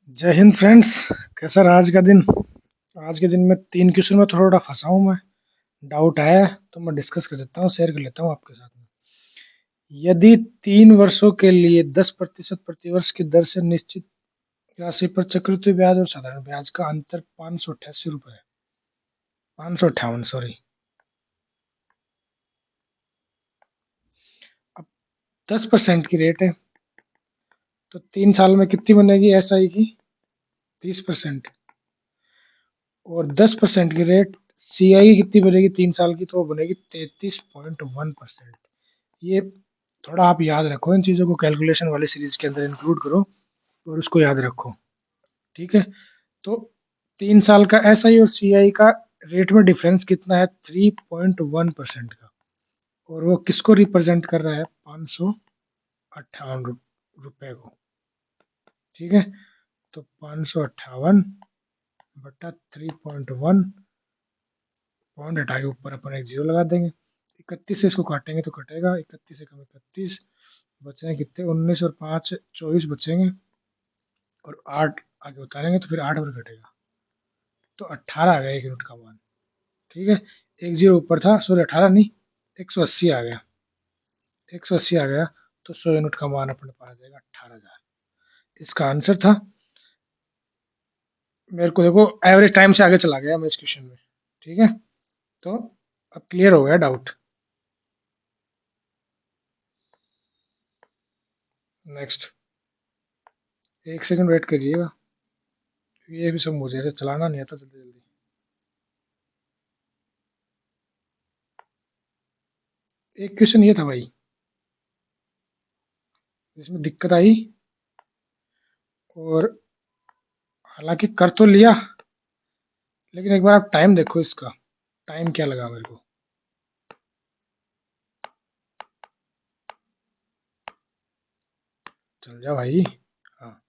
जय हिंद फ्रेंड्स। कैसा रहा आज का दिन? आज के दिन में 3 क्वेश्चन में थोड़ा फंसा हूँ मैं। डाउट आया है तो मैं डिस्कस कर सकता हूँ, शेयर कर लेता हूँ आपके साथ में। यदि 3 वर्षों के लिए 10% प्रतिवर्ष की दर से निश्चित राशि पर चक्रवृद्धि ब्याज और साधारण ब्याज का अंतर 588 रुपए, 558 सॉरी। अब 10% की रेट है तो 3 साल में कितनी बनेगी SI की? 30%। और 10% की रेट CI की कितनी बनेगी 3 साल की? तो वो बनेगी 33.1%। ये थोड़ा आप याद रखो, इन चीज़ों को कैलकुलेशन वाली सीरीज के अंदर इंक्लूड करो और उसको याद रखो। ठीक है, तो 3 साल का SI और CI का रेट में डिफरेंस कितना है? 3.1% का। और वो किसको रिप्रेजेंट कर रहा है? 558 को। ठीक है, तो 558/3.1, पॉइंट हटा के ऊपर अपन एक जीरो लगा देंगे। 31 से इसको काटेंगे तो कटेगा, 31 से कम 31, बचेंगे कितने? 19 और 5 24 बचेंगे, और 8 आगे उतारेंगे तो फिर 8 पर घटेगा, तो 18 आ गया 1 यूनिट का मान। ठीक है, एक जीरो ऊपर था, सॉरी 18 नहीं, 180 आ गया, 180 आ गया, तो 100 यूनिट का मान अपने पास जाएगा 18,000। इसका आंसर था। मेरे को देखो एवरेज टाइम से आगे चला गया मैं इस क्वेश्चन में। ठीक है, तो अब क्लियर हो गया डाउट। नेक्स्ट, 1 सेकंड वेट करिएगा, ये भी सब मुझे ऐसे चलाना नहीं आता जल्दी जल्दी। एक क्वेश्चन ये था भाई जिसमें दिक्कत आई, और हालांकि कर तो लिया, लेकिन एक बार आप टाइम देखो इसका, टाइम क्या लगा मेरे को। चल जा भाई। हाँ,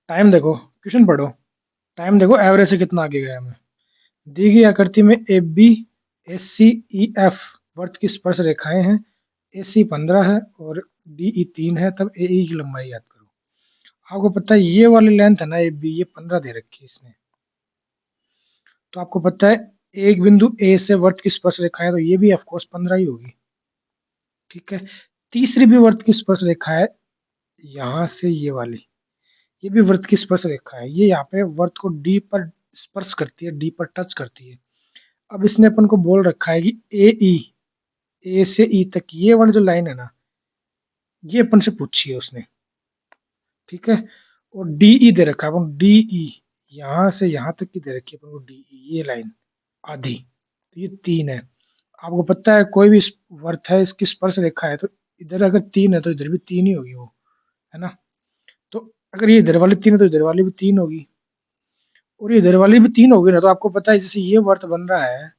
टाइम देखो, क्वेश्चन पढ़ो, टाइम देखो एवरेज से कितना आगे गया मैं। दी गई आकृति में AB, SC, EF वर्त की स्पर्श रेखाएं हैं। AC 15 है और DE 3 है, तब AE की लंबाई याद करो। आपको पता है ये वाली लेंथ है ना AB, ये 15 दे रखी है इसने, तो आपको पता है एक बिंदु A से वर्त की स्पर्श रेखा है, तो ये भी ऑफकोर्स 15 ही होगी। ठीक है, तीसरी भी वर्त की स्पर्श रेखा है, यहाँ से ये वाली, ये भी वर्त की स्पर्श रेखा है, ये यहाँ पे वर्त को D पर स्पर्श करती है, D पर टच करती है। अब इसने अपन को बोल रखा है कि A से E तक ये वाली जो लाइन है ना, ये अपन से पूछी है उसने। ठीक है, और DE दे रखा है अपन DE, यहाँ से यहाँ तक की दे रखी है अपन को DE, ये लाइन आधी, तो ये 3 है। आपको पता है कोई भी वर्त है इसकी स्पर्श रेखा है, तो इधर अगर 3 है तो इधर भी 3 ही होगी वो, है ना? तो अगर ये इधर वाली 3 है तो इधर वाली भी 3 होगी, और ये इधर वाली भी 3 होगी ना, तो आपको पता है जैसे ये वर्त बन रहा है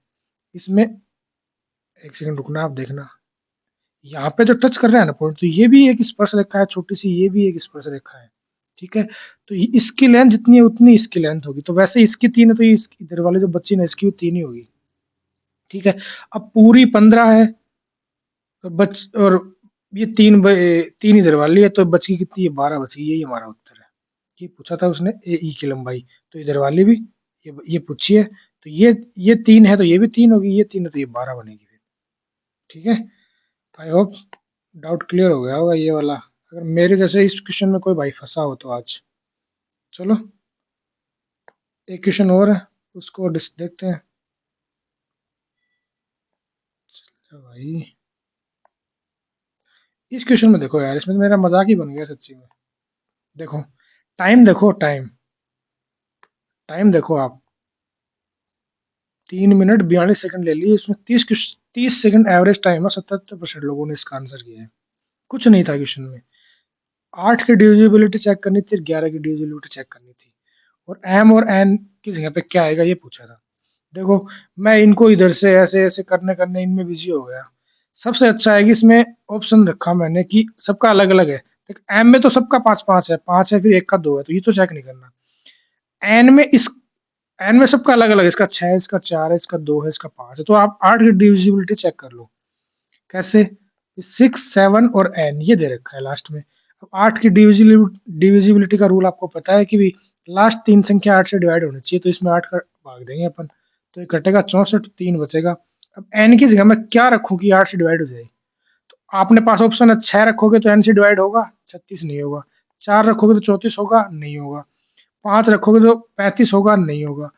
इसमें, 1 सेकंड रुकना, आप देखना, यहाँ पे जो टच कर रहा है ना पॉइंट, तो ये भी एक स्पर्श रेखा है छोटी सी, ये भी एक स्पर्श रेखा है। ठीक है, तो इसकी लेंथ जितनी है उतनी इसकी लेंथ होगी, तो वैसे इसकी 3 है तो इस इधर वाले जो बच्ची ना इसकी भी 3 ही होगी। ठीक है, अब पूरी 15 है, तो बच और ये 3 इधर वाली है, तो बच की कितनी है? 12 बच गई, यही हमारा उत्तर है। ये पूछा था उसने AE की लंबाई, तो इधर वाली भी ये पूछी है, तो ये 3 है तो ये भी 3 होगी, ये 3 है तो ये 12 बनेगी फिर। ठीक है, आई होप डाउट क्लियर हो गया होगा ये वाला, अगर मेरे जैसे इस क्वेश्चन में कोई भाई फंसा हो तो आज। चलो, एक क्वेश्चन और है, उसको देखते हैं। चलो भाई, इस क्वेश्चन में देखो यार, इसमें तो मेरा मजाक ही बन गया सच्ची में। देखो टाइम, देखो टाइम, टाइम देखो आप, 3 मिनट 42 सेकंड ले लिए, इसमें 30 सेकंड एवरेज टाइम है, 77% लोगों ने इसका आंसर किया है। कुछ नहीं था क्वेश्चन में, 8 की डिविजिबिलिटी चेक करनी थी, 11 की डिविजिबिलिटी चेक करनी थी, और M और N की जगह पे क्या आएगा ये पूछा था। देखो, मैं इनको इधर से ऐसे ऐसे करने करने इनमें बिजी हो गया। सबसे अच्छा है कि इसमें ऑप्शन रखा मैंने कि सबका अलग अलग है। एम में तो सबका 5 5 है, 5 है, फिर एक का 2 है, तो ये तो चेक नहीं करना। एन में इस एन में सबका अलग अलग, इसका 6 है, इसका 4 है, इसका 2 है, इसका 5 है, तो आप 8 की डिविजिबिलिटी चेक कर लो। कैसे? 6 7 और एन ये दे रखा है लास्ट में। अब 8 की डिविजिबिलिटी का रूल आपको पता है कि भी लास्ट 3 संख्या 8 से डिवाइड होनी चाहिए, तो इसमें 8 का भाग देंगे अपन, तो ये कटेगा 64, 3 बचेगा। अब n की जगह मैं क्या रखूं कि 8 से डिवाइड हो जाए? तो आपने पास ऑप्शन है, 6 रखोगे तो n से डिवाइड होगा, 36 नहीं होगा। 4 रखोगे तो 34 होगा, नहीं होगा। 5 रखोगे तो 35 होगा, नहीं होगा।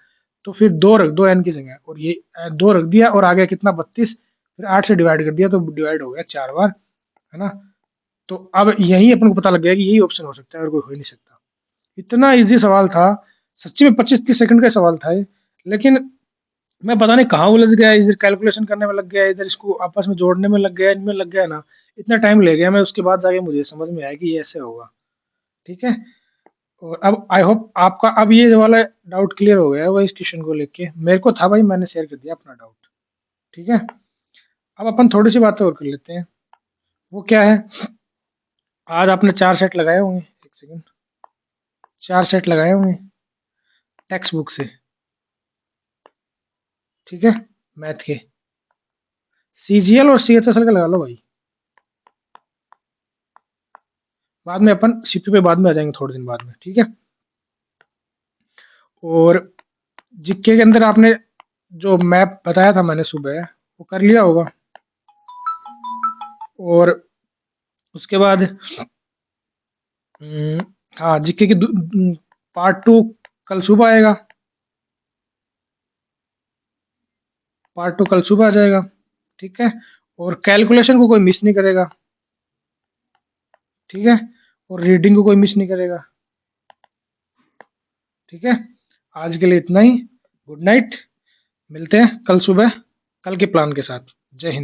तो फिर 2 रख दो n की जगह, और ये 2 रख दिया, और आगे कितना 32, फिर 8 से डिवाइड कर दिया तो डिवाइड हो गया 4 बार, है ना। तो अब यही अपन को पता लग गया कि यही ऑप्शन हो सकता है और कोई हो ही नहीं सकता। इतना इजी सवाल था, सच्ची में 25-30 सेकंड का सवाल था ये, लेकिन मैं पता नहीं कहाँ उलझ गया, इधर कैलकुलेशन करने में लग गया, इधर इसको आपस में जोड़ने में लग गया, इनमें लग गया ना, इतना टाइम ले गया। मैं उसके बाद जाके मुझे समझ में आया कि ये ऐसे होगा। ठीक है, और अब आई होप आपका अब ये वाला डाउट क्लियर हो गया है, वो इस क्वेश्चन को लेके मेरे को था भाई, मैंने शेयर कर दिया अपना डाउट। ठीक है, अब अपन थोड़ी सी बातें और कर लेते हैं। वो क्या है, आज आपने 4 सेट लगाए होंगे, एक सेकंड, 4 सेट लगाए होंगे टेक्स्ट बुक से। ठीक है, मैथ के सीजीएल और सीएसएसएल का लगा लो भाई, बाद में अपन सीपी पे बाद में आ जाएंगे थोड़े दिन बाद में। ठीक है, और जीके के अंदर आपने जो मैप बताया था मैंने सुबह, वो कर लिया होगा। और उसके बाद हाँ, जीके की पार्ट 2 कल सुबह आएगा, पार्ट 2 कल सुबह आ जाएगा। ठीक है, और कैलकुलेशन को कोई मिस नहीं करेगा। ठीक है, और रीडिंग को कोई मिस नहीं करेगा। ठीक है, आज के लिए इतना ही। गुड नाइट, मिलते हैं कल सुबह कल के प्लान के साथ। जय हिंद।